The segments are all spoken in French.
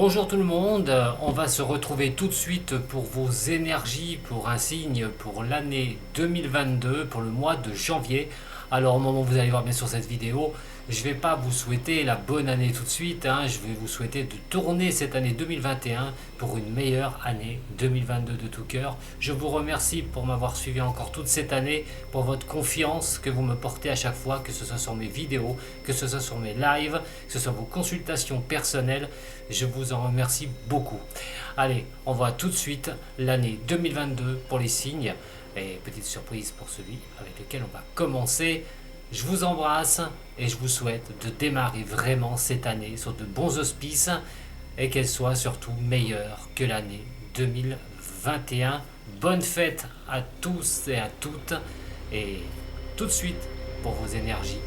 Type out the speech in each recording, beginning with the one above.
Bonjour tout le monde, on va se retrouver tout de suite pour vos énergies, pour un signe pour l'année 2022, pour le mois de janvier. Alors au moment où vous allez voir bien sûr cette vidéo, je ne vais pas vous souhaiter la bonne année tout de suite, je vais vous souhaiter de tourner cette année 2021 pour une meilleure année 2022 de tout cœur. Je vous remercie pour m'avoir suivi encore toute cette année, pour votre confiance que vous me portez à chaque fois, que ce soit sur mes vidéos, que ce soit sur mes lives, que ce soit vos consultations personnelles. Je vous en remercie beaucoup. Allez, on voit tout de suite l'année 2022 pour les signes. Et petite surprise pour celui avec lequel on va commencer. Je vous embrasse et je vous souhaite de démarrer vraiment cette année sur de bons auspices et qu'elle soit surtout meilleure que l'année 2021. Bonne fête à tous et à toutes et tout de suite pour vos énergies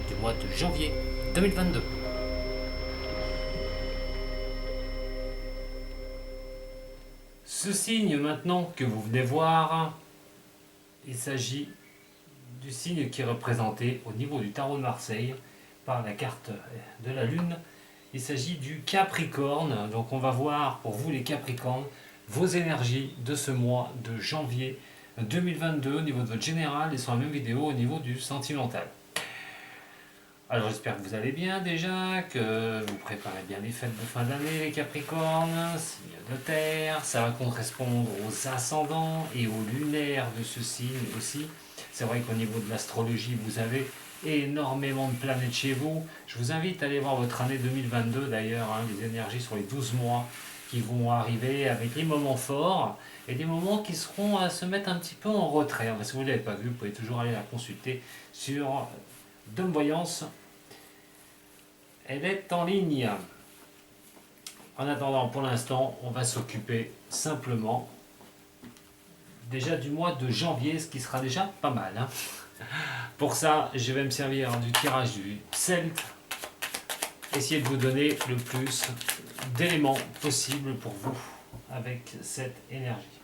du mois de janvier 2022. Ce signe maintenant que vous venez voir, il s'agit du signe qui est représenté au niveau du tarot de Marseille par la carte de la Lune. Il s'agit du Capricorne. Donc on va voir pour vous les Capricornes vos énergies de ce mois de janvier 2022 au niveau de votre général et sur la même vidéo au niveau du sentimental. Alors j'espère que vous allez bien déjà, que vous préparez bien les fêtes de fin d'année les Capricornes, signe de terre, ça va correspondre aux ascendants et aux lunaires de ce signe aussi. C'est vrai qu'au niveau de l'astrologie vous avez énormément de planètes chez vous. Je vous invite à aller voir votre année 2022 d'ailleurs, les énergies sur les 12 mois qui vont arriver avec les moments forts et des moments qui seront à se mettre un petit peu en retrait. Si vous ne l'avez pas vu, vous pouvez toujours aller la consulter sur Dom Voyance. Elle est en ligne. En attendant, pour l'instant, on va s'occuper simplement déjà du mois de janvier, ce qui sera déjà pas mal. Pour ça, je vais me servir du tirage du Celte. Essayer de vous donner le plus d'éléments possible pour vous avec cette énergie.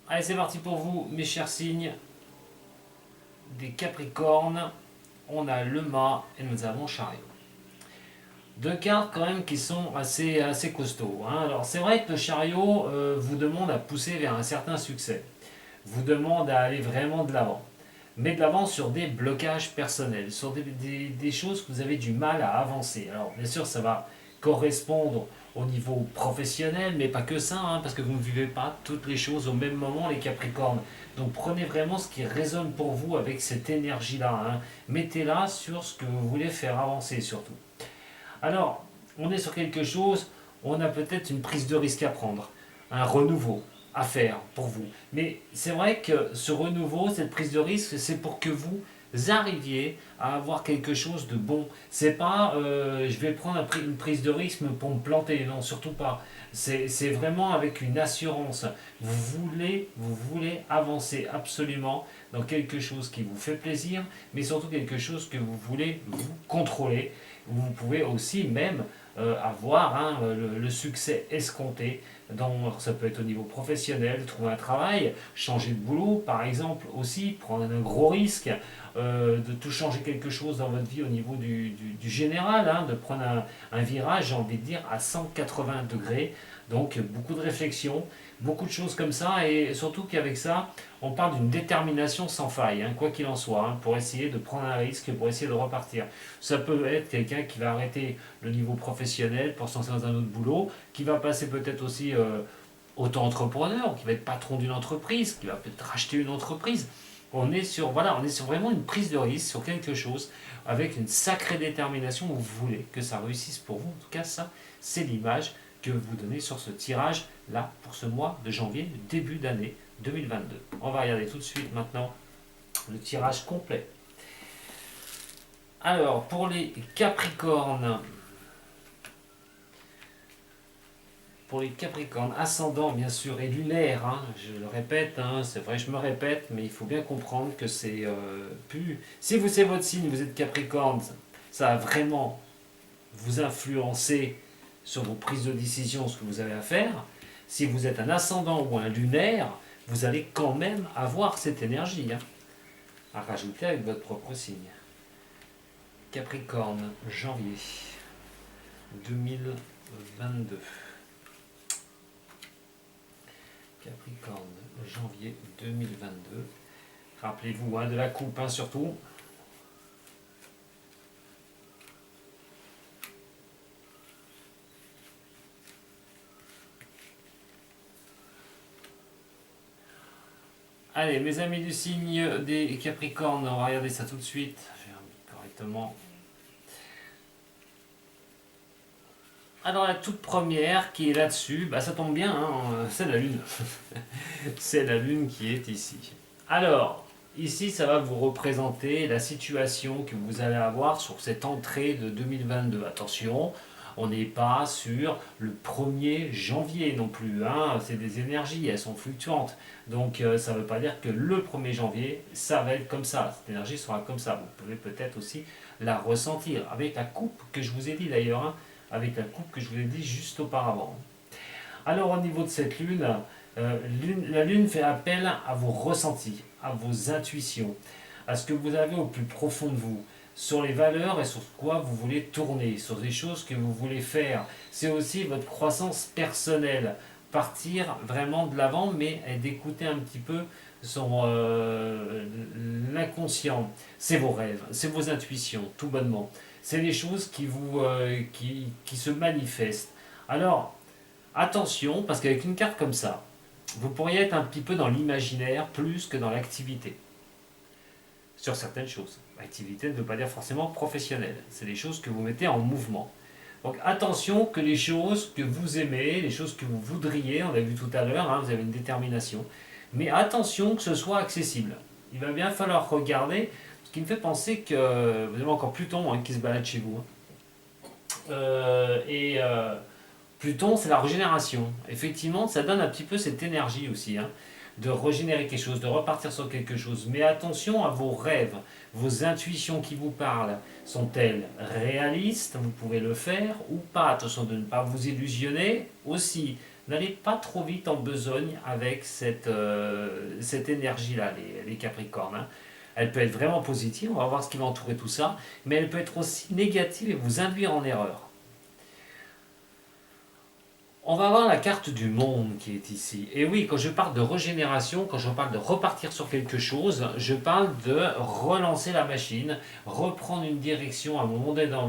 Allez, c'est parti pour vous, mes chers signes des Capricornes. On a le mât et nous avons chariot. Deux cartes quand même qui sont assez costauds. Alors c'est vrai que le chariot vous demande à pousser vers un certain succès. Vous demande à aller vraiment de l'avant. Mais de l'avant sur des blocages personnels, sur des choses que vous avez du mal à avancer. Alors bien sûr ça va correspondre au niveau professionnel, mais pas que ça, parce que vous ne vivez pas toutes les choses au même moment, les Capricornes. Donc prenez vraiment ce qui résonne pour vous avec cette énergie-là. Mettez-la sur ce que vous voulez faire avancer surtout. Alors, on est sur quelque chose, on a peut-être une prise de risque à prendre, un renouveau à faire pour vous. Mais c'est vrai que ce renouveau, cette prise de risque, c'est pour que vous arriviez à avoir quelque chose de bon. C'est pas je vais prendre une prise de risque pour me planter, non, surtout pas. C'est vraiment avec une assurance. Vous voulez avancer absolument dans quelque chose qui vous fait plaisir, mais surtout quelque chose que vous voulez vous contrôler. Vous pouvez aussi même avoir le succès escompté. Ça peut être au niveau professionnel, trouver un travail, changer de boulot par exemple aussi, prendre un gros risque, de tout changer quelque chose dans votre vie au niveau du général, de prendre un virage, j'ai envie de dire, à 180 degrés. Donc beaucoup de réflexion, beaucoup de choses comme ça, et surtout qu'avec ça, on parle d'une détermination sans faille, quoi qu'il en soit, pour essayer de prendre un risque, pour essayer de repartir. Ça peut être quelqu'un qui va arrêter le niveau professionnel pour se lancer dans un autre boulot, qui va passer peut-être aussi auto-entrepreneur, qui va être patron d'une entreprise, qui va peut-être racheter une entreprise. On est sur vraiment une prise de risque sur quelque chose avec une sacrée détermination où vous voulez que ça réussisse pour vous. En tout cas, ça, c'est l'image que vous donnez sur ce tirage là pour ce mois de janvier, début d'année 2022. On va regarder tout de suite maintenant le tirage complet. Alors, pour les Capricornes, ascendant bien sûr et lunaire, je le répète, c'est vrai, je me répète, mais il faut bien comprendre que c'est plus. Si vous c'est votre signe, vous êtes Capricorne, ça va vraiment vous influencer sur vos prises de décision, ce que vous avez à faire. Si vous êtes un ascendant ou un lunaire, vous allez quand même avoir cette énergie à rajouter avec votre propre signe. Capricorne, janvier. 2022. Capricorne, janvier 2022. Rappelez-vous de la coupe, surtout. Allez, mes amis du signe des Capricornes, on va regarder ça tout de suite. Je vais remettre correctement. Alors la toute première qui est là-dessus, ça tombe bien, c'est la Lune. C'est la Lune qui est ici. Alors, ici ça va vous représenter la situation que vous allez avoir sur cette entrée de 2022. Attention, on n'est pas sur le 1er janvier non plus. C'est des énergies, elles sont fluctuantes. Donc ça ne veut pas dire que le 1er janvier, ça va être comme ça. Cette énergie sera comme ça. Vous pouvez peut-être aussi la ressentir avec la coupe que je vous ai dit d'ailleurs. Avec la coupe que je vous ai dit juste auparavant. Alors au niveau de cette lune, la lune fait appel à vos ressentis, à vos intuitions, à ce que vous avez au plus profond de vous, sur les valeurs et sur quoi vous voulez tourner, sur les choses que vous voulez faire. C'est aussi votre croissance personnelle, partir vraiment de l'avant, mais d'écouter un petit peu l'inconscient. C'est vos rêves, c'est vos intuitions, tout bonnement. C'est les choses qui se manifestent. Alors, attention, parce qu'avec une carte comme ça, vous pourriez être un petit peu dans l'imaginaire plus que dans l'activité. Sur certaines choses. L'activité ne veut pas dire forcément professionnelle. C'est des choses que vous mettez en mouvement. Donc attention que les choses que vous aimez, les choses que vous voudriez, on l'a vu tout à l'heure, vous avez une détermination, mais attention que ce soit accessible. Il va bien falloir regarder, ce qui me fait penser que vous avez encore Pluton qui se balade chez vous. Pluton, c'est la régénération. Effectivement, ça donne un petit peu cette énergie aussi, de régénérer quelque chose, de repartir sur quelque chose. Mais attention à vos rêves, vos intuitions qui vous parlent. Sont-elles réalistes? Vous pouvez le faire ou pas. Attention de ne pas vous illusionner aussi. N'allez pas trop vite en besogne avec cette énergie-là, les Capricornes. Elle peut être vraiment positive, on va voir ce qui va entourer tout ça, mais elle peut être aussi négative et vous induire en erreur. On va voir la carte du monde qui est ici. Et oui, quand je parle de régénération, quand je parle de repartir sur quelque chose, je parle de relancer la machine, reprendre une direction à un moment donné dans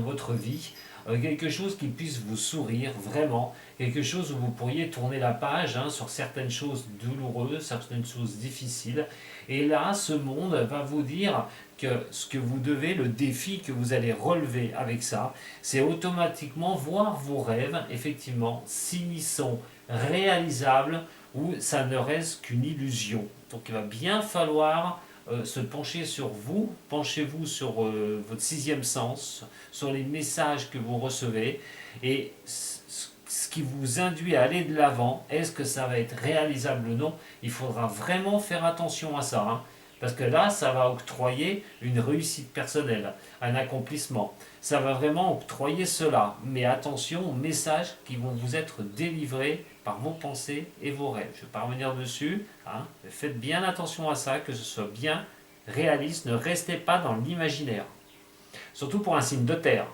votre vie, quelque chose qui puisse vous sourire vraiment, quelque chose où vous pourriez tourner la page sur certaines choses douloureuses, certaines choses difficiles. Et là, ce monde va vous dire que ce que vous devez, le défi que vous allez relever avec ça, c'est automatiquement voir vos rêves, effectivement, s'ils sont réalisables ou ça ne reste qu'une illusion. Donc il va bien falloir se pencher sur vous, penchez-vous sur votre sixième sens, sur les messages que vous recevez et ce qui vous induit à aller de l'avant. Est-ce que ça va être réalisable ou non? Il faudra vraiment faire attention à ça. Parce que là, ça va octroyer une réussite personnelle, un accomplissement. Ça va vraiment octroyer cela. Mais attention aux messages qui vont vous être délivrés par vos pensées et vos rêves. Je ne vais pas revenir dessus. Faites bien attention à ça, que ce soit bien réaliste. Ne restez pas dans l'imaginaire. Surtout pour un signe de terre.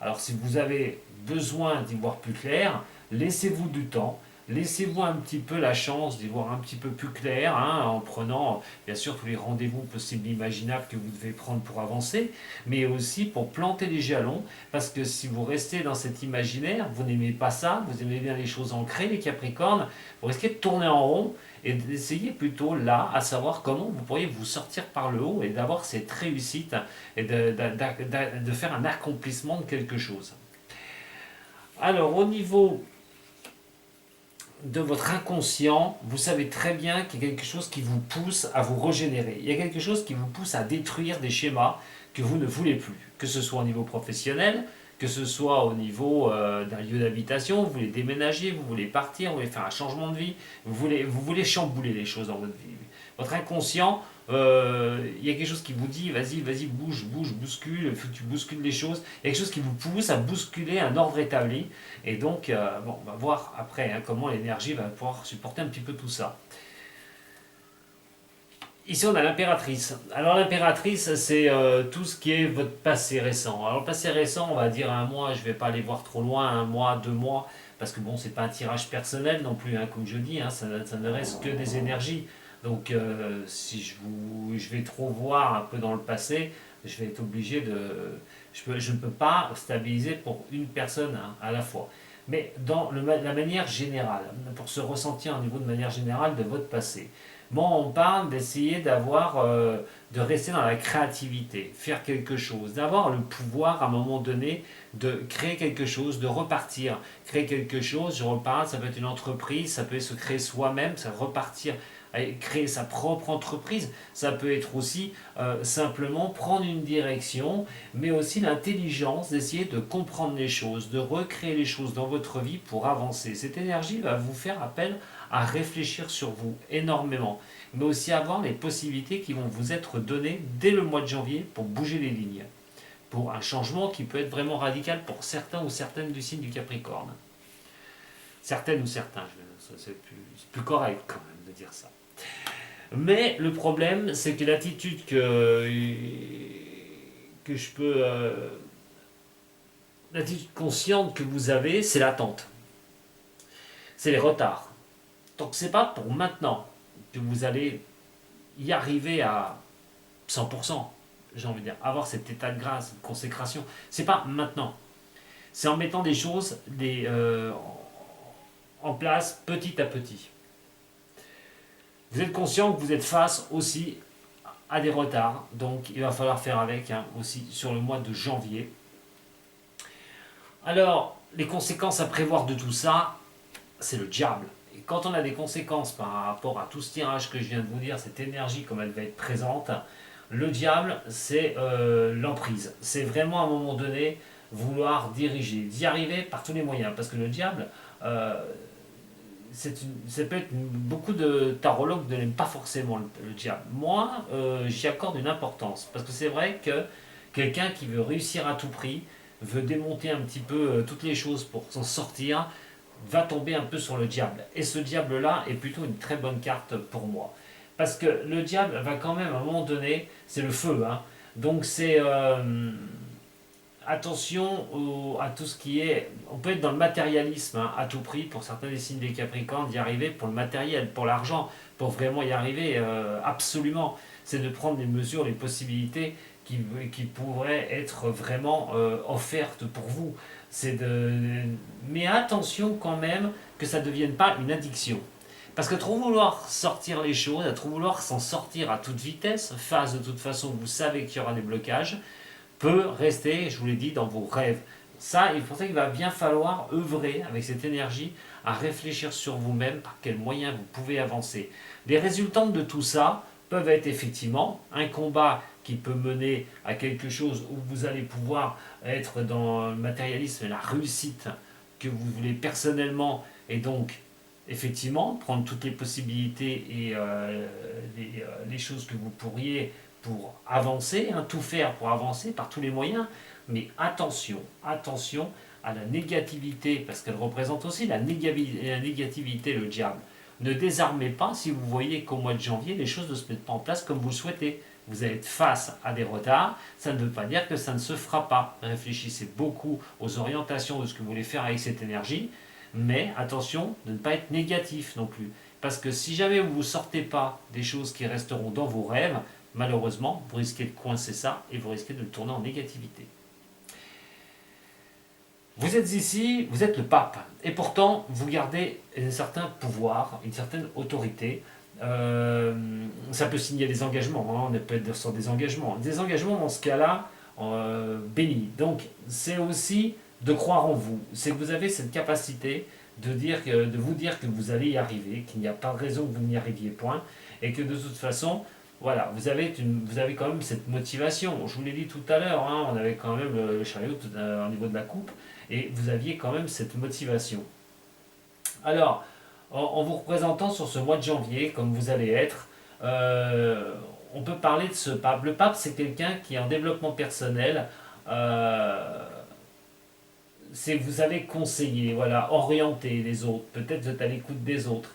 Alors si vous avez besoin d'y voir plus clair, laissez-vous du temps. Laissez-vous un petit peu la chance d'y voir un petit peu plus clair, en prenant bien sûr tous les rendez-vous possibles et imaginables que vous devez prendre pour avancer, mais aussi pour planter les jalons, parce que si vous restez dans cet imaginaire, vous n'aimez pas ça, vous aimez bien les choses ancrées, les Capricornes, vous risquez de tourner en rond et d'essayer plutôt là à savoir comment vous pourriez vous sortir par le haut et d'avoir cette réussite et de faire un accomplissement de quelque chose. Alors au niveau de votre inconscient, vous savez très bien qu'il y a quelque chose qui vous pousse à vous régénérer. Il y a quelque chose qui vous pousse à détruire des schémas que vous ne voulez plus. Que ce soit au niveau professionnel, que ce soit au niveau d'un lieu d'habitation, vous voulez déménager, vous voulez partir, vous voulez faire un changement de vie, vous voulez chambouler les choses dans votre vie. Votre inconscient, il y a quelque chose qui vous dit vas-y, bouge, bouscule, il faut que tu bouscules les choses. Il y a quelque chose qui vous pousse à bousculer un ordre établi. Et donc, on va voir après comment l'énergie va pouvoir supporter un petit peu tout ça. Ici, on a l'impératrice. Alors, l'impératrice, c'est tout ce qui est votre passé récent. Alors, le passé récent, on va dire un mois, je ne vais pas aller voir trop loin, un mois, 2 mois, parce que bon, c'est pas un tirage personnel non plus, hein, comme je dis, hein, ça ne reste que des énergies. Donc, si je vais trop voir un peu dans le passé, je vais être obligé de. Je ne peux pas stabiliser pour une personne hein, à la fois. Mais dans la manière générale, pour se ressentir au niveau de manière générale de votre passé. Bon, on parle d'essayer d'avoir, de rester dans la créativité, faire quelque chose, d'avoir le pouvoir à un moment donné de créer quelque chose, de repartir, créer quelque chose. Je reparle, ça peut être une entreprise, ça peut se créer soi-même, ça repartir, créer sa propre entreprise. Ça peut être aussi simplement prendre une direction, mais aussi l'intelligence d'essayer de comprendre les choses, de recréer les choses dans votre vie pour avancer. Cette énergie va vous faire appel à réfléchir sur vous énormément, mais aussi avoir les possibilités qui vont vous être données dès le mois de janvier pour bouger les lignes, pour un changement qui peut être vraiment radical pour certains ou certaines du signe du Capricorne. Certaines ou certains, c'est plus correct quand même de dire ça. Mais le problème, c'est que l'attitude que je peux... l'attitude consciente que vous avez, c'est l'attente. C'est les retards. Donc c'est pas pour maintenant que vous allez y arriver à 100%, j'ai envie de dire, avoir cet état de grâce, cette consécration. C'est pas maintenant. C'est en mettant des choses en place petit à petit. Vous êtes conscient que vous êtes face aussi à des retards, donc il va falloir faire avec hein, aussi sur le mois de janvier. Alors, les conséquences à prévoir de tout ça, c'est le diable. Et quand on a des conséquences par rapport à tout ce tirage que je viens de vous dire, cette énergie comme elle va être présente, le diable, c'est l'emprise. C'est vraiment à un moment donné vouloir diriger, d'y arriver par tous les moyens. Parce que le diable, ça peut être beaucoup de tarologues ne l'aiment pas forcément le diable. Moi, j'y accorde une importance. Parce que c'est vrai que quelqu'un qui veut réussir à tout prix, veut démonter un petit peu toutes les choses pour s'en sortir, va tomber un peu sur le diable. Et ce diable-là est plutôt une très bonne carte pour moi. Parce que le diable va quand même, à un moment donné, c'est le feu. Hein. Donc c'est... attention à tout ce qui est... On peut être dans le matérialisme hein, à tout prix, pour certains des signes des Capricornes, d'y arriver pour le matériel, pour l'argent, pour vraiment y arriver absolument. C'est de prendre les mesures, les possibilités qui pourraient être vraiment offertes pour vous. Mais attention quand même que ça ne devienne pas une addiction. Parce que trop vouloir sortir les choses, à trop vouloir s'en sortir à toute vitesse, face de toute façon, vous savez qu'il y aura des blocages, peut rester, je vous l'ai dit, dans vos rêves. Ça, il faut qu'il va bien falloir œuvrer avec cette énergie à réfléchir sur vous-même, par quels moyens vous pouvez avancer. Les résultantes de tout ça peuvent être effectivement un combat qui peut mener à quelque chose où vous allez pouvoir être dans le matérialisme et la réussite que vous voulez personnellement et donc effectivement prendre toutes les possibilités et les choses que vous pourriez pour avancer, hein, tout faire pour avancer par tous les moyens, mais attention, attention à la négativité, parce qu'elle représente aussi la négativité, le diable. Ne désarmez pas si vous voyez qu'au mois de janvier, les choses ne se mettent pas en place comme vous le souhaitez. Vous allez être face à des retards, ça ne veut pas dire que ça ne se fera pas. Réfléchissez beaucoup aux orientations de ce que vous voulez faire avec cette énergie, mais attention de ne pas être négatif non plus. Parce que si jamais vous ne sortez pas des choses qui resteront dans vos rêves, malheureusement, vous risquez de coincer ça et vous risquez de le tourner en négativité. Vous êtes ici, vous êtes le pape, et pourtant vous gardez un certain pouvoir, une certaine autorité. Ça peut signer des engagements, hein, on peut être sur des engagements. Des engagements dans ce cas-là, bénis. Donc c'est aussi de croire en vous. C'est que vous avez cette capacité de vous dire que vous allez y arriver, qu'il n'y a pas de raison que vous n'y arriviez point, et que de toute façon, voilà, vous avez quand même cette motivation. Je vous l'ai dit tout à l'heure, hein, on avait quand même le chariot au niveau de la coupe, et vous aviez quand même cette motivation. Alors, en vous représentant sur ce mois de janvier, comme vous allez être, on peut parler de ce pape. Le pape, c'est quelqu'un qui est en développement personnel. C'est vous savez conseiller, voilà, orienter les autres. Peut-être vous êtes à l'écoute des autres.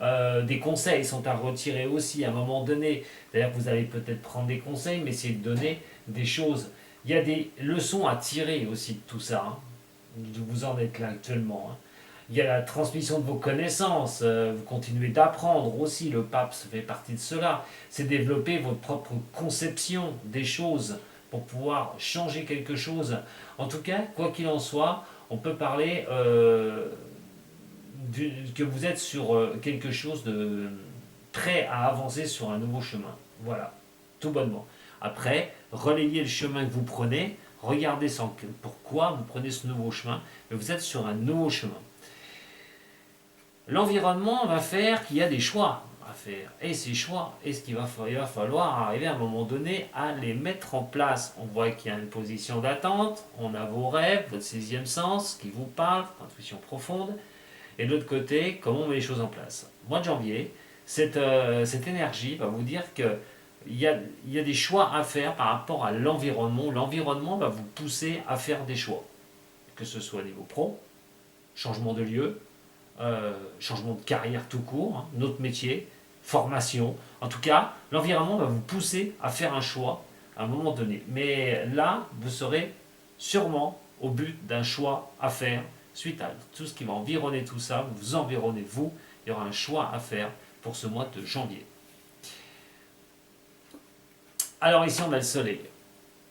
Des conseils sont à retirer aussi à un moment donné. D'ailleurs, vous allez peut-être prendre des conseils, mais essayer de donner des choses. Il y a des leçons à tirer aussi de tout ça, hein. Vous en êtes là actuellement, hein. Il y a la transmission de vos connaissances, vous continuez d'apprendre aussi, le pape fait partie de cela. C'est développer votre propre conception des choses pour pouvoir changer quelque chose. En tout cas, quoi qu'il en soit, on peut parler que vous êtes sur quelque chose de prêt à avancer sur un nouveau chemin. Voilà, tout bonnement. Après, relayez le chemin que vous prenez, regardez pourquoi vous prenez ce nouveau chemin, mais vous êtes sur un nouveau chemin. L'environnement va faire qu'il y a des choix à faire. Et ces choix, il va falloir arriver à un moment donné à les mettre en place. On voit qu'il y a une position d'attente, on a vos rêves, votre sixième sens qui vous parle, votre intuition profonde. Et de l'autre côté, comment on met les choses en place. Mois de janvier, cette énergie va vous dire qu'il y a des choix à faire par rapport à l'environnement. L'environnement va vous pousser à faire des choix. Que ce soit au niveau pro, changement de lieu, changement de carrière tout court, hein, notre métier, formation. En tout cas, l'environnement va vous pousser à faire un choix à un moment donné. Mais là, vous serez sûrement au but d'un choix à faire suite à tout ce qui va environner tout ça. Vous vous environnez vous, il y aura un choix à faire pour ce mois de janvier. Alors ici, on a le soleil.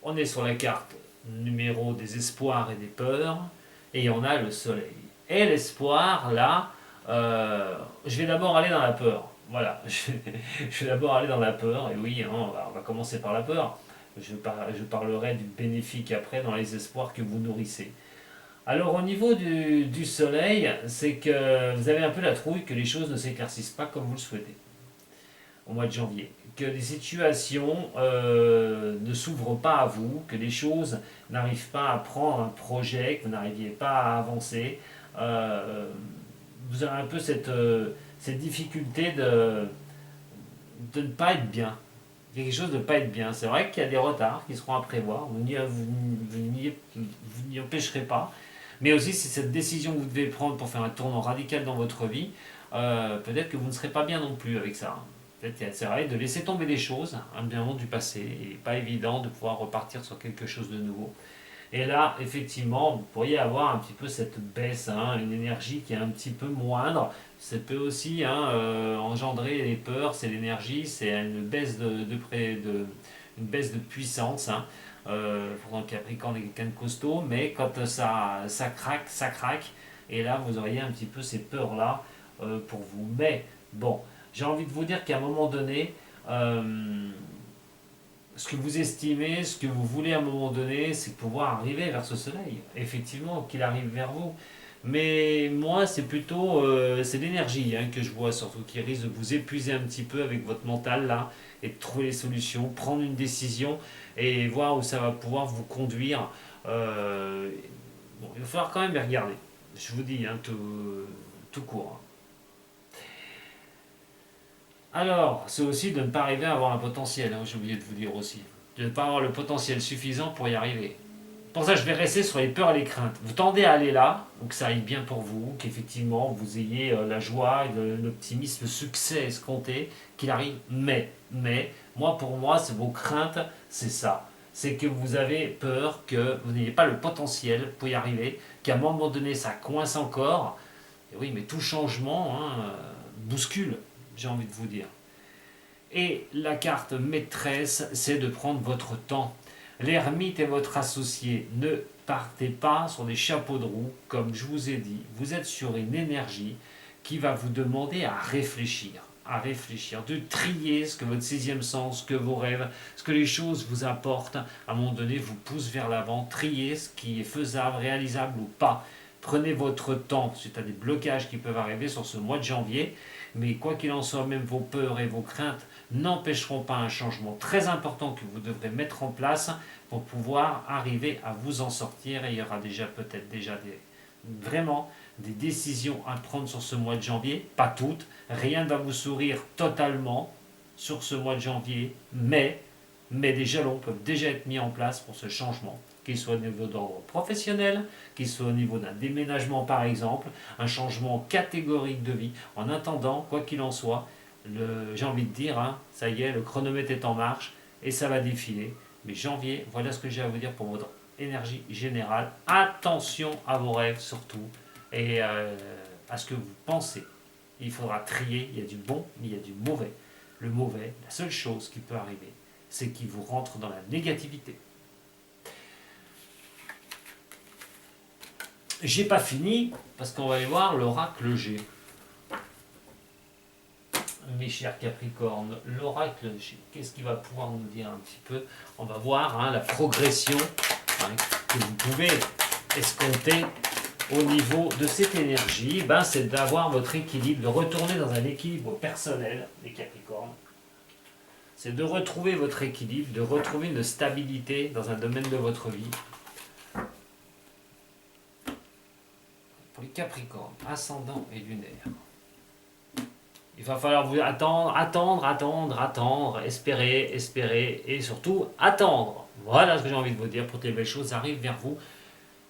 On est sur la carte numéro des espoirs et des peurs, et on a le soleil. Et l'espoir, là, je vais d'abord aller dans la peur. Voilà, je vais d'abord aller dans la peur, et oui, hein, on va commencer par la peur. Je parlerai du bénéfique après dans les espoirs que vous nourrissez. Alors au niveau du soleil, c'est que vous avez un peu la trouille que les choses ne s'éclaircissent pas comme vous le souhaitez au mois de janvier, que les situations ne s'ouvrent pas à vous, que les choses n'arrivent pas à prendre un projet, que vous n'arriviez pas à avancer. Vous avez un peu cette difficulté de ne pas être bien. Il y a quelque chose de ne pas être bien. C'est vrai qu'il y a des retards qui seront à prévoir, vous n'y empêcherez pas. Mais aussi, c'est cette décision que vous devez prendre pour faire un tournant radical dans votre vie, peut-être que vous ne serez pas bien non plus avec ça. Peut-être c'est vrai de laisser tomber des choses, un bien du passé, et pas évident de pouvoir repartir sur quelque chose de nouveau. Et là, effectivement, vous pourriez avoir un petit peu cette baisse, hein, une énergie qui est un petit peu moindre. Ça peut aussi engendrer les peurs, c'est l'énergie, c'est une baisse une baisse de puissance. Hein. Pourtant, Capricorne est quelqu'un de costaud, mais quand ça craque, ça craque. Et là, vous auriez un petit peu ces peurs-là pour vous. Mais bon, j'ai envie de vous dire qu'à un moment donné, ce que vous estimez, ce que vous voulez à un moment donné, c'est pouvoir arriver vers ce soleil. Effectivement, qu'il arrive vers vous. Mais moi, c'est plutôt c'est l'énergie que je vois, surtout qui risque de vous épuiser un petit peu avec votre mental là, et de trouver les solutions, prendre une décision et voir où ça va pouvoir vous conduire. Bon, il va falloir quand même y regarder. Je vous dis, tout court. Alors, c'est aussi de ne pas arriver à avoir un potentiel, j'ai oublié de vous dire aussi. De ne pas avoir le potentiel suffisant pour y arriver. Pour ça, je vais rester sur les peurs et les craintes. Vous tendez à aller là, ou que ça aille bien pour vous, qu'effectivement vous ayez la joie, l'optimisme, le succès escompté, qu'il arrive. Mais, moi pour moi, c'est vos craintes, c'est ça. C'est que vous avez peur que vous n'ayez pas le potentiel pour y arriver, qu'à un moment donné ça coince encore. Et oui, mais tout changement bouscule, j'ai envie de vous dire. Et la carte maîtresse, c'est de prendre votre temps. L'ermite est votre associé. Ne partez pas sur des chapeaux de roue, comme je vous ai dit. Vous êtes sur une énergie qui va vous demander à réfléchir, de trier ce que votre sixième sens, ce que vos rêves, ce que les choses vous apportent, à un moment donné vous pousse vers l'avant, trier ce qui est faisable, réalisable ou pas. Prenez votre temps suite à des blocages qui peuvent arriver sur ce mois de janvier, mais quoi qu'il en soit, même vos peurs et vos craintes n'empêcheront pas un changement très important que vous devrez mettre en place pour pouvoir arriver à vous en sortir. Et il y aura peut-être déjà vraiment des décisions à prendre sur ce mois de janvier, pas toutes, rien ne va vous sourire totalement sur ce mois de janvier, mais des jalons peuvent déjà être mis en place pour ce changement. qu'il soit au niveau d'ordre professionnel, qu'il soit au niveau d'un déménagement par exemple, un changement catégorique de vie. En attendant, quoi qu'il en soit, j'ai envie de dire, hein, ça y est, le chronomètre est en marche et ça va défiler. Mais janvier, voilà ce que j'ai à vous dire pour votre énergie générale. Attention à vos rêves surtout et à ce que vous pensez. Il faudra trier, il y a du bon, mais il y a du mauvais. Le mauvais, la seule chose qui peut arriver, c'est qu'il vous rentre dans la négativité. J'ai pas fini, parce qu'on va aller voir l'oracle G. Mes chers Capricornes, l'oracle G, qu'est-ce qu'il va pouvoir nous dire un petit peu? On va voir hein, la progression hein, que vous pouvez escompter au niveau de cette énergie. Ben, c'est d'avoir votre équilibre, de retourner dans un équilibre personnel, les Capricornes. C'est de retrouver votre équilibre, de retrouver une stabilité dans un domaine de votre vie. Pour les Capricornes, ascendant et lunaire. Il va falloir vous attendre, espérer et surtout attendre. Voilà ce que j'ai envie de vous dire pour que les belles choses arrivent vers vous.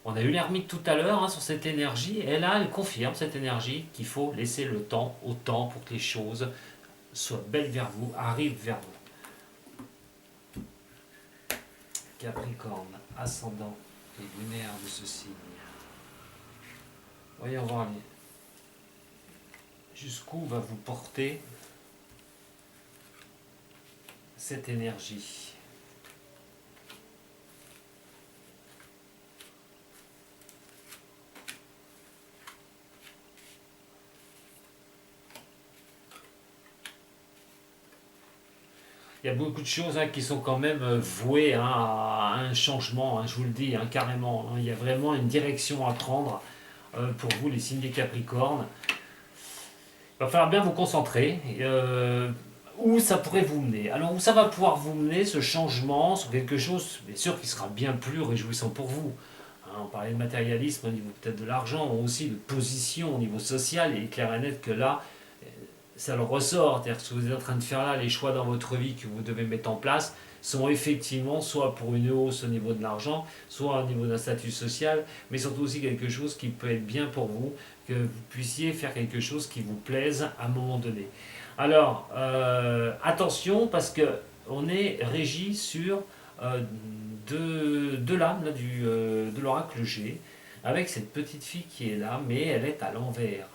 On a eu l'ermite tout à l'heure hein, sur cette énergie et là elle confirme cette énergie qu'il faut laisser le temps au temps pour que les choses soient belles vers vous, arrivent vers vous. Capricorne, ascendant et lunaire de ce signe. Voyons voir jusqu'où va vous porter cette énergie. Il y a beaucoup de choses hein, qui sont quand même vouées hein, à un changement, hein, je vous le dis hein, carrément. Hein, il y a vraiment une direction à prendre pour vous, les signes des Capricornes. Il va falloir bien vous concentrer. Où ça pourrait vous mener? Alors, où ça va pouvoir vous mener, ce changement, sur quelque chose, bien sûr, qui sera bien plus réjouissant pour vous. Hein, on parlait de matérialisme au niveau peut-être de l'argent, aussi de position au niveau social, et il est clair et net que là, ça le ressort. C'est-à-dire que ce que vous êtes en train de faire là, les choix dans votre vie que vous devez mettre en place, sont effectivement soit pour une hausse au niveau de l'argent, soit au niveau d'un statut social, mais surtout aussi quelque chose qui peut être bien pour vous, que vous puissiez faire quelque chose qui vous plaise à un moment donné. Alors, attention, parce que on est régi sur de l'âme de l'oracle G, avec cette petite fille qui est là, mais elle est à l'envers.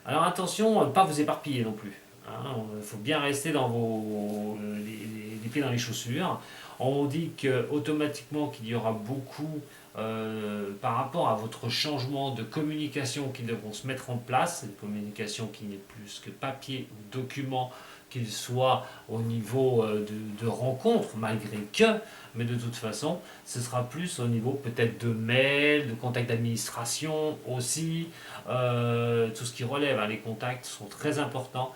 Alors attention, ne pas vous éparpiller non plus. Il faut bien rester dans les pieds dans les chaussures. On dit qu'automatiquement qu'il y aura beaucoup par rapport à votre changement de communication qui devront se mettre en place, une communication qui n'est plus que papier ou document, qu'il soit au niveau de rencontres, malgré que, mais de toute façon, ce sera plus au niveau peut-être de mail, de contact d'administration aussi, tout ce qui relève, hein, les contacts sont très importants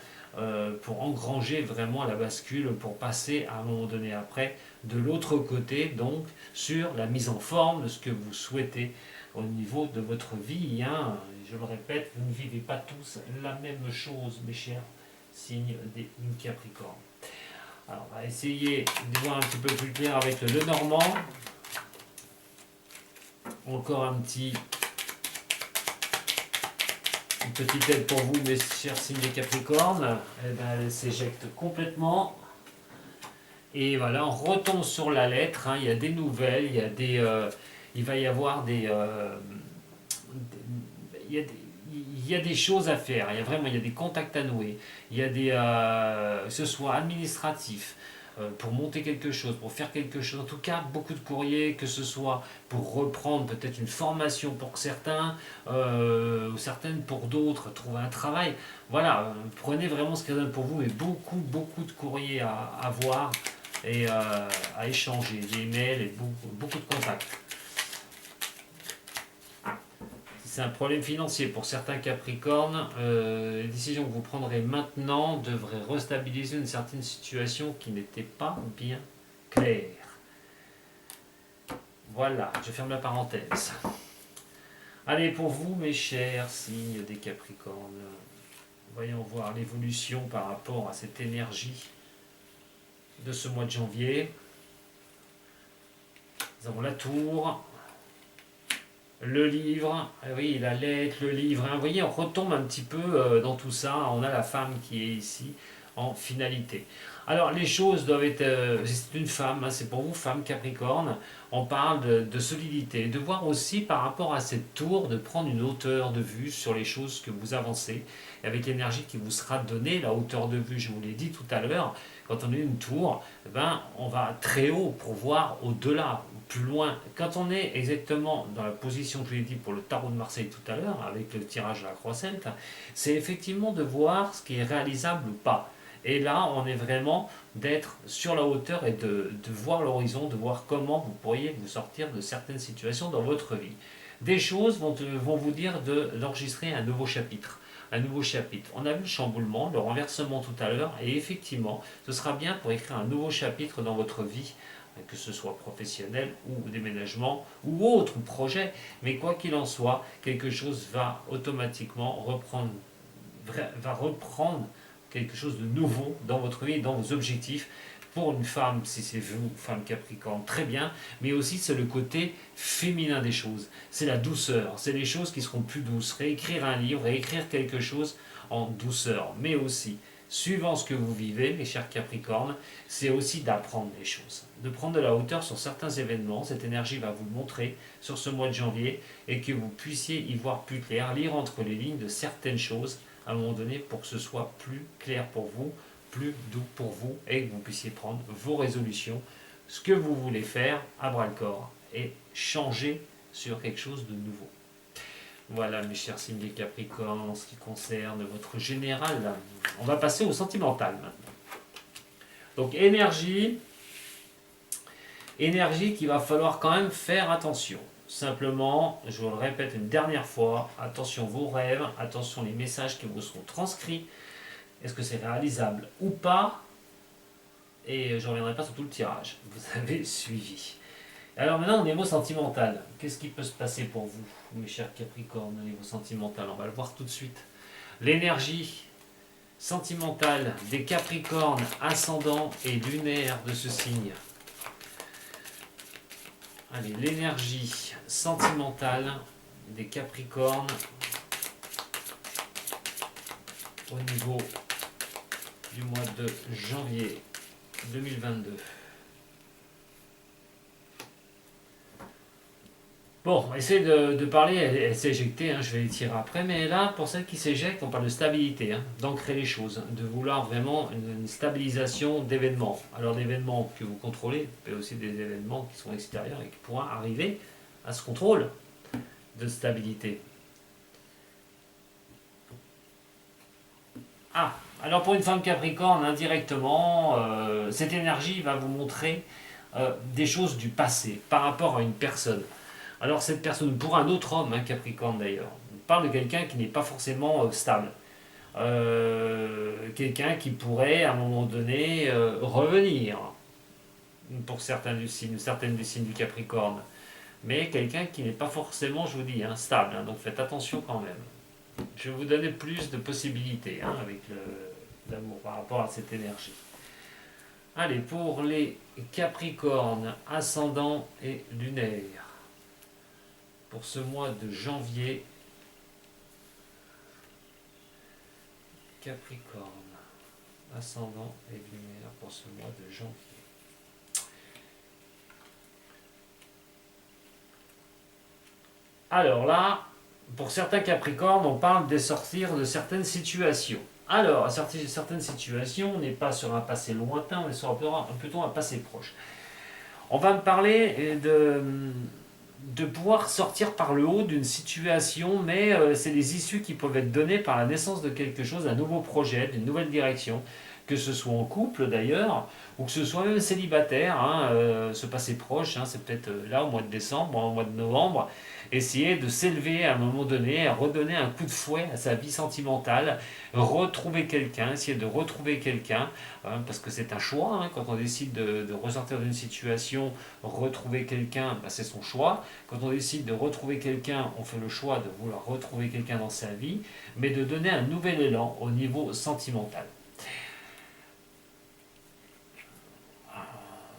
pour engranger vraiment la bascule, pour passer à un moment donné après de l'autre côté, donc sur la mise en forme de ce que vous souhaitez au niveau de votre vie. Hein. Je le répète, vous ne vivez pas tous la même chose, mes chers signes des Capricornes. Alors, on va essayer de voir un petit peu plus clair avec le Normand. Encore une petite aide pour vous, mes chers signes des Capricornes. Eh ben, elle s'éjecte complètement. Et voilà, on retombe sur la lettre. Hein. Il y a des nouvelles, il va y avoir il y a des choses à faire. Il y a des contacts à nouer. Il y a que ce soit administratif, pour monter quelque chose, pour faire quelque chose. En tout cas, beaucoup de courriers, que ce soit pour reprendre peut-être une formation pour certains, ou certaines pour d'autres, trouver un travail. Voilà, prenez vraiment ce qu'il donne pour vous, mais beaucoup de courriers à voir et à échanger, des mails et beaucoup de contacts. C'est un problème financier pour certains Capricornes. Les décisions que vous prendrez maintenant devraient restabiliser une certaine situation qui n'était pas bien claire. Voilà, je ferme la parenthèse. Allez, pour vous, mes chers signes des Capricornes, voyons voir l'évolution par rapport à cette énergie de ce mois de janvier. Nous avons la tour, le livre, ah oui, la lettre, le livre, hein. Vous voyez, on retombe un petit peu dans tout ça. On a la femme qui est ici en finalité. Alors les choses doivent être, c'est une femme, hein, c'est pour vous, femme Capricorne, on parle de solidité, de voir aussi par rapport à cette tour, de prendre une hauteur de vue sur les choses que vous avancez, avec l'énergie qui vous sera donnée, la hauteur de vue, je vous l'ai dit tout à l'heure, quand on est une tour, eh ben, on va très haut pour voir au-delà, plus loin. Quand on est exactement dans la position que je vous l'ai dit pour le tarot de Marseille tout à l'heure, avec le tirage de la croix celte, c'est effectivement de voir ce qui est réalisable ou pas. Et là, on est vraiment d'être sur la hauteur et de voir l'horizon, de voir comment vous pourriez vous sortir de certaines situations dans votre vie. Des choses vont vous dire d'enregistrer un nouveau chapitre. Un nouveau chapitre. On a vu le chamboulement, le renversement tout à l'heure, et effectivement, ce sera bien pour écrire un nouveau chapitre dans votre vie, que ce soit professionnel ou déménagement ou autre projet. Mais quoi qu'il en soit, quelque chose va automatiquement reprendre quelque chose de nouveau dans votre vie, dans vos objectifs. Pour une femme, si c'est vous, femme Capricorne, très bien, mais aussi c'est le côté féminin des choses. C'est la douceur, c'est les choses qui seront plus douces. Réécrire un livre, réécrire quelque chose en douceur, mais aussi, suivant ce que vous vivez, mes chers Capricornes, c'est aussi d'apprendre les choses, de prendre de la hauteur sur certains événements. Cette énergie va vous le montrer sur ce mois de janvier et que vous puissiez y voir plus clair, lire entre les lignes de certaines choses à un moment donné pour que ce soit plus clair pour vous, plus doux pour vous et que vous puissiez prendre vos résolutions, ce que vous voulez faire à bras le corps et changer sur quelque chose de nouveau. Voilà mes chers signes des Capricornes en ce qui concerne votre général. On va passer au sentimental maintenant. Donc énergie qu'il va falloir quand même faire attention. Simplement, je vous le répète une dernière fois, attention vos rêves, attention les messages qui vous seront transcrits. Est-ce que c'est réalisable ou pas? Et je ne reviendrai pas sur tout le tirage. Vous avez suivi. Alors maintenant, au niveau sentimental, qu'est-ce qui peut se passer pour vous, mes chers Capricornes, au niveau sentimental? On va le voir tout de suite. L'énergie sentimentale des Capricornes, ascendant et lunaire de ce signe. Allez, l'énergie sentimentale des Capricornes au niveau du mois de janvier 2022. Bon, essayez de parler, elle s'est éjectée, hein, je vais les tirer après, mais là, pour celles qui s'éjectent, on parle de stabilité, hein, d'ancrer les choses, de vouloir vraiment une stabilisation d'événements. Alors d'événements que vous contrôlez, mais aussi des événements qui sont extérieurs et qui pourront arriver à ce contrôle de stabilité. Ah, alors pour une femme Capricorne, indirectement, cette énergie va vous montrer des choses du passé par rapport à une personne. Alors cette personne, pour un autre homme, hein, Capricorne d'ailleurs, on parle de quelqu'un qui n'est pas forcément stable. Quelqu'un qui pourrait à un moment donné revenir, pour certains du signe, certaines du signe du Capricorne. Mais quelqu'un qui n'est pas forcément, je vous dis, hein, stable. Hein, donc faites attention quand même. Je vais vous donner plus de possibilités hein, avec l'amour par rapport à cette énergie. Allez, pour les Capricornes, ascendant et lunaire, pour ce mois de janvier, Capricorne, ascendant et lunaire pour ce mois de janvier. Alors là, pour certains Capricornes, on parle de sortir de certaines situations. Alors, à certaines situations, on n'est pas sur un passé lointain, on est sur plutôt un passé proche. On va me parler de pouvoir sortir par le haut d'une situation, mais c'est des issues qui peuvent être données par la naissance de quelque chose, d'un nouveau projet, d'une nouvelle direction, que ce soit en couple d'ailleurs, ou que ce soit même célibataire, hein, ce passé proche, hein, c'est peut-être là au mois de décembre, au mois de novembre, essayer de s'élever à un moment donné, à redonner un coup de fouet à sa vie sentimentale, retrouver quelqu'un, essayer de retrouver quelqu'un, hein, parce que c'est un choix, hein, quand on décide de ressortir d'une situation, retrouver quelqu'un, ben, c'est son choix. Quand on décide de retrouver quelqu'un, on fait le choix de vouloir retrouver quelqu'un dans sa vie, mais de donner un nouvel élan au niveau sentimental.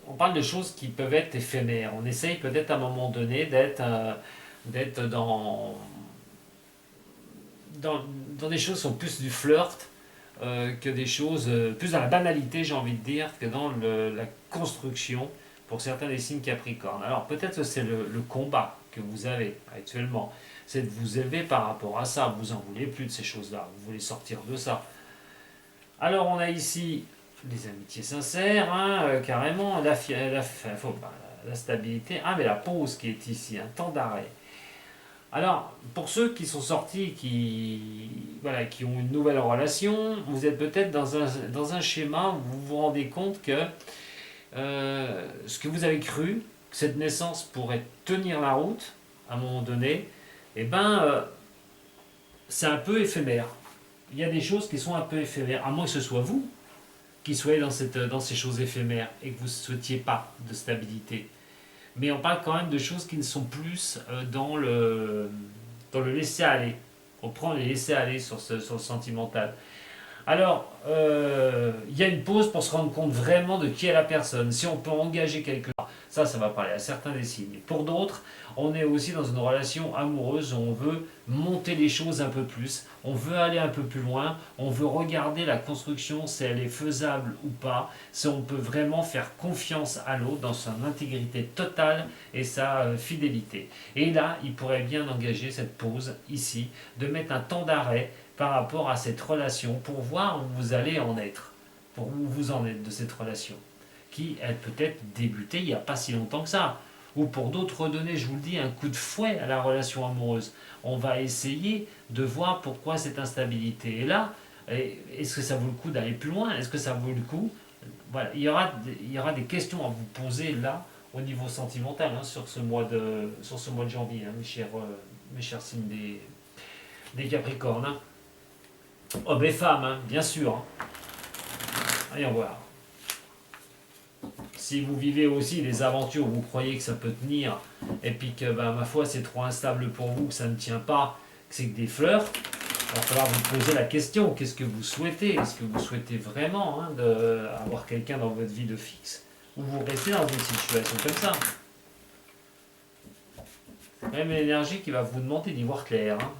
on parle de choses qui peuvent être éphémères. On essaye peut-être à un moment donné d'être dans des choses qui sont plus du flirt que des choses plus dans la banalité, j'ai envie de dire, que dans la construction pour certains des signes Capricorne. Alors peut-être que c'est le combat que vous avez actuellement, c'est de vous élever par rapport à ça. Vous en voulez plus de ces choses-là, vous voulez sortir de ça. Alors on a ici des amitiés sincères, hein, carrément, la stabilité. Ah mais la pause qui est ici, un temps d'arrêt. Alors, pour ceux qui sont sortis, voilà, qui ont une nouvelle relation, vous êtes peut-être dans un schéma où vous vous rendez compte que ce que vous avez cru, que cette naissance pourrait tenir la route, à un moment donné, eh ben, c'est un peu éphémère. Il y a des choses qui sont un peu éphémères, à moins que ce soit vous qui soyez dans ces choses éphémères et que vous ne souhaitiez pas de stabilité. Mais on parle quand même de choses qui ne sont plus dans le laisser-aller. On prend les laisser-aller sur le sentimental. Alors, il y a une pause pour se rendre compte vraiment de qui est la personne. Si on peut engager quelque chose, ça va parler à certains des signes. Pour d'autres, on est aussi dans une relation amoureuse où on veut monter les choses un peu plus, on veut aller un peu plus loin, on veut regarder la construction, si elle est faisable ou pas, si on peut vraiment faire confiance à l'autre dans son intégrité totale et sa fidélité. Et là, il pourrait bien engager cette pause ici, de mettre un temps d'arrêt par rapport à cette relation pour voir où vous allez en être, pour où vous en êtes de cette relation, qui elle peut-être débuté il n'y a pas si longtemps que ça, ou pour d'autres redonner, je vous le dis, un coup de fouet à la relation amoureuse. On va essayer de voir pourquoi cette instabilité est là. Est-ce que ça vaut le coup d'aller plus loin? Est-ce que ça vaut le coup? Voilà, il y aura des questions à vous poser là au niveau sentimental, hein, sur ce mois de janvier, hein, mes chers signes des Capricornes. Hein. Hommes et femmes, hein, bien sûr. Hein. Allez, on voir. Si vous vivez aussi des aventures où vous croyez que ça peut tenir, et puis que, ben, ma foi, c'est trop instable pour vous, que ça ne tient pas, que c'est que des fleurs, il va falloir vous poser la question, qu'est-ce que vous souhaitez? Est-ce que vous souhaitez vraiment, hein, avoir quelqu'un dans votre vie de fixe? Ou vous restez dans une situation comme ça? C'est quand même l'énergie qui va vous demander d'y voir clair. Hein.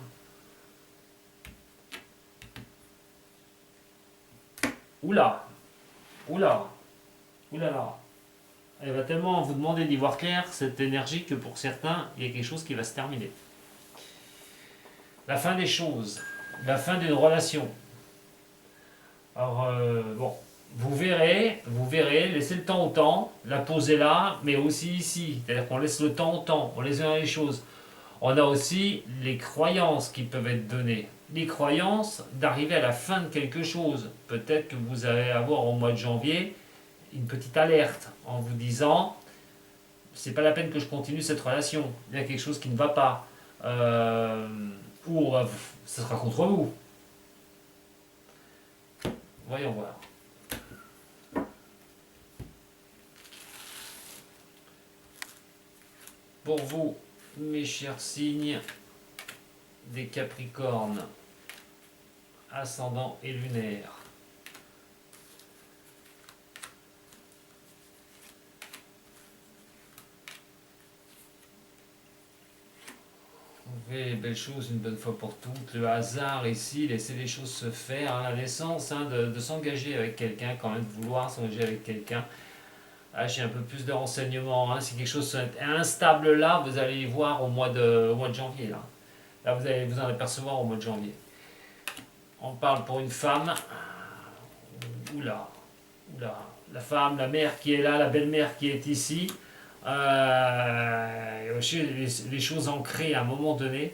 Oula, oula, oulala. Elle va tellement vous demander d'y voir clair, cette énergie, que pour certains, il y a quelque chose qui va se terminer. La fin des choses, la fin d'une relation. Alors, bon, vous verrez, laissez le temps au temps, la pause est là, mais aussi ici, c'est-à-dire qu'on laisse le temps au temps, on laisse les choses. On a aussi les croyances qui peuvent être données. Les croyances d'arriver à la fin de quelque chose. Peut-être que vous allez avoir au mois de janvier une petite alerte en vous disant c'est pas la peine que je continue cette relation, il y a quelque chose qui ne va pas, ou ce sera contre vous. Voyons voir. Pour vous, mes chers signes des Capricornes, ascendant et lunaire. Vous les belles choses une bonne fois pour toutes. Le hasard ici, laisser les choses se faire. Hein, la naissance, hein, de s'engager avec quelqu'un, quand même, de vouloir s'engager avec quelqu'un. Ah, j'ai un peu plus de renseignements. Hein, si quelque chose est instable là, vous allez y voir au mois de janvier. Là, vous allez vous en apercevoir au mois de janvier. On parle pour une femme. Oula, oula. La femme, la mère qui est là, la belle-mère qui est ici. Les choses ancrées à un moment donné.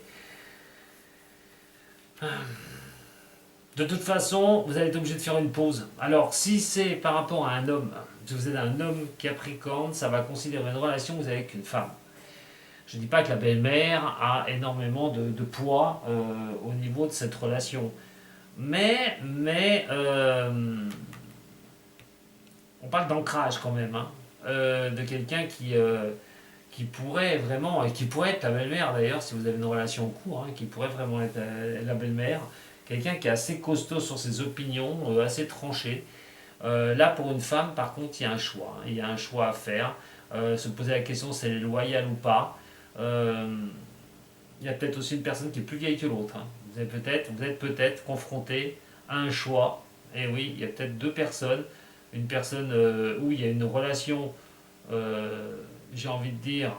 De toute façon, vous allez être obligé de faire une pause. Alors, si c'est par rapport à un homme, si vous êtes un homme Capricorne, ça va considérer une relation que vous avez avec une femme. Je ne dis pas que la belle-mère a énormément de poids au niveau de cette relation. Mais on parle d'ancrage quand même, hein, de quelqu'un qui pourrait vraiment, et qui pourrait être la belle-mère d'ailleurs, si vous avez une relation en cours, hein, qui pourrait vraiment être la belle-mère, quelqu'un qui est assez costaud sur ses opinions, assez tranché, Là, pour une femme, par contre, il y a un choix. Hein. Il y a un choix à faire. Se poser la question, c'est loyal ou pas. Euh, il y a peut-être aussi une personne qui est plus vieille que l'autre. Hein. Vous êtes peut-être confronté à un choix. Et oui, il y a peut-être deux personnes. Une personne où il y a une relation, j'ai envie de dire,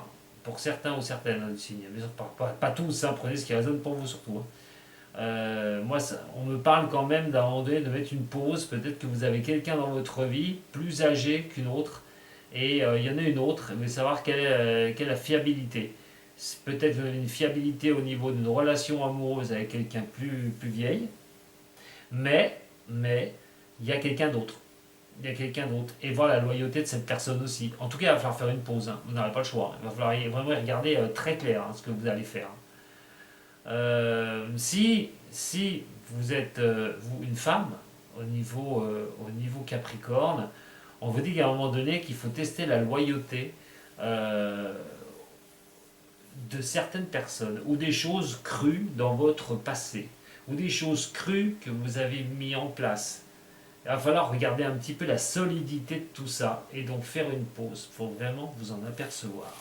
pour certains ou certaines, hein, bien sûr, pas tous, hein, prenez ce qui résonne pour vous surtout. Hein. Moi, on me parle quand même d'un moment donné de mettre une pause. Peut-être que vous avez quelqu'un dans votre vie plus âgé qu'une autre, et il y en a une autre. Vous voulez savoir quelle est la fiabilité. Peut-être vous avez une fiabilité au niveau d'une relation amoureuse avec quelqu'un plus vieille, mais il y a quelqu'un d'autre. Il y a quelqu'un d'autre. Et voir la loyauté de cette personne aussi. En tout cas, il va falloir faire une pause. Hein. Vous n'aurez pas le choix. Il va falloir vraiment regarder très clair hein, ce que vous allez faire. Si vous êtes une femme au niveau Capricorne, on vous dit qu'à un moment donné qu'il faut tester la loyauté euh, de certaines personnes ou des choses crues dans votre passé ou des choses crues que vous avez mis en place. Il va falloir regarder un petit peu la solidité de tout ça et donc faire une pause pour vraiment vous en apercevoir.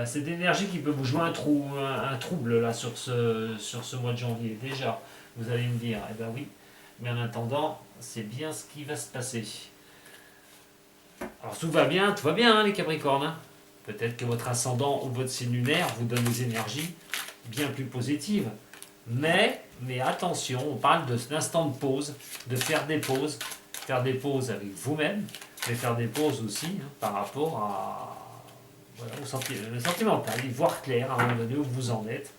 C'est d'énergie qui peut vous jouer un trouble là sur ce mois de janvier. Déjà, vous allez me dire, eh ben oui, mais en attendant, c'est bien ce qui va se passer. Alors tout va bien hein, les Capricornes. Hein. Peut-être que votre ascendant ou votre signe lunaire vous donne des énergies bien plus positives. Mais attention, on parle d'instant de pause, de faire des pauses avec vous-même, mais faire des pauses aussi hein, par rapport voilà, le sentimental, y voir clair à un moment donné où vous en êtes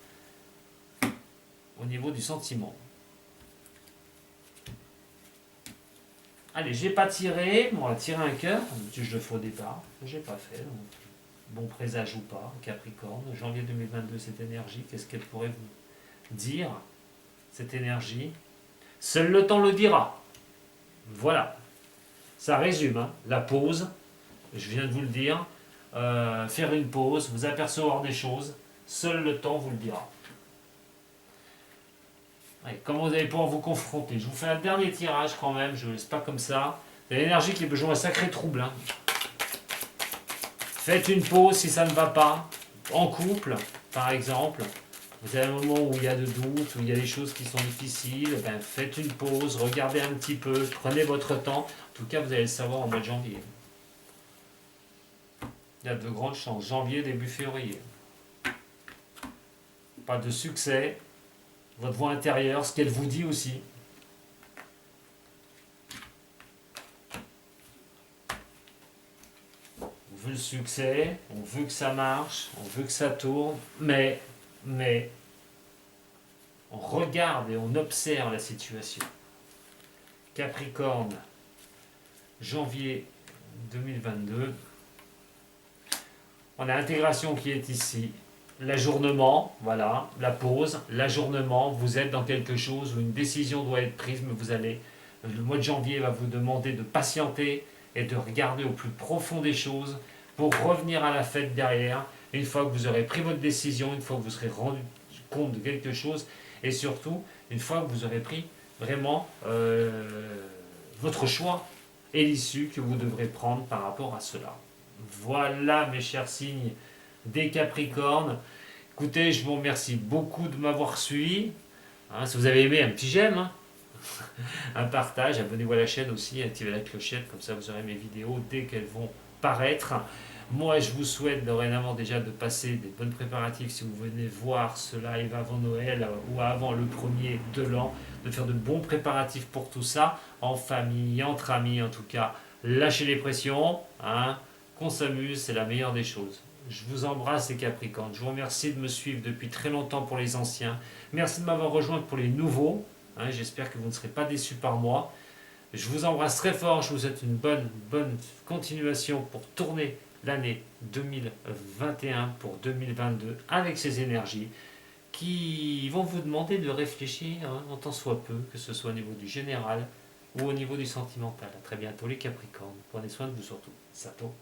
au niveau du sentiment. Allez, j'ai pas tiré, on va tirer un cœur, je le fais au départ, j'ai pas fait, donc bon présage ou pas, Capricorne, janvier 2022, cette énergie, qu'est-ce qu'elle pourrait vous dire, cette énergie? Seul le temps le dira. Voilà, ça résume, hein. La pause, je viens de vous le dire, faire une pause, vous apercevoir des choses, seul le temps vous le dira. Allez, comment vous allez pouvoir vous confronter? Je vous fais un dernier tirage quand même, je ne laisse pas comme ça. C'est l'énergie qui peut jouer un sacré trouble. Hein. Faites une pause si ça ne va pas, en couple par exemple. Vous avez un moment où il y a de doutes, où il y a des choses qui sont difficiles, ben faites une pause, regardez un petit peu, prenez votre temps. En tout cas, vous allez le savoir en mois de janvier. Il y a de grandes chances. Janvier, début février. Pas de succès. Votre voix intérieure, ce qu'elle vous dit aussi. On veut le succès, on veut que ça marche, on veut que ça tourne, mais on regarde et on observe la situation. Capricorne, janvier 2022. On a l'intégration qui est ici. L'ajournement, voilà, la pause, l'ajournement, vous êtes dans quelque chose où une décision doit être prise, mais le mois de janvier va vous demander de patienter et de regarder au plus profond des choses pour revenir à la fête derrière, une fois que vous aurez pris votre décision, une fois que vous serez rendu compte de quelque chose, et surtout, une fois que vous aurez pris vraiment votre choix et l'issue que vous devrez prendre par rapport à cela. Voilà mes chers signes des Capricornes. Écoutez, je vous remercie beaucoup de m'avoir suivi. Hein, si vous avez aimé, un petit j'aime, hein. Un partage, abonnez-vous à la chaîne aussi, activez la clochette, comme ça vous aurez mes vidéos dès qu'elles vont paraître. Moi, je vous souhaite dorénavant déjà de passer des bonnes préparatifs si vous venez voir ce live avant Noël ou avant le premier de l'an, de faire de bons préparatifs pour tout ça, en famille, entre amis en tout cas. Lâchez les pressions, hein, qu'on s'amuse, c'est la meilleure des choses. Je vous embrasse les Capricornes. Je vous remercie de me suivre depuis très longtemps pour les anciens. Merci de m'avoir rejoint pour les nouveaux. Hein, j'espère que vous ne serez pas déçus par moi. Je vous embrasse très fort. Je vous souhaite une bonne continuation pour tourner l'année 2021 pour 2022 avec ces énergies qui vont vous demander de réfléchir hein, en tant soit peu, que ce soit au niveau du général ou au niveau du sentimental. A très bientôt les Capricornes. Prenez soin de vous surtout. Sato.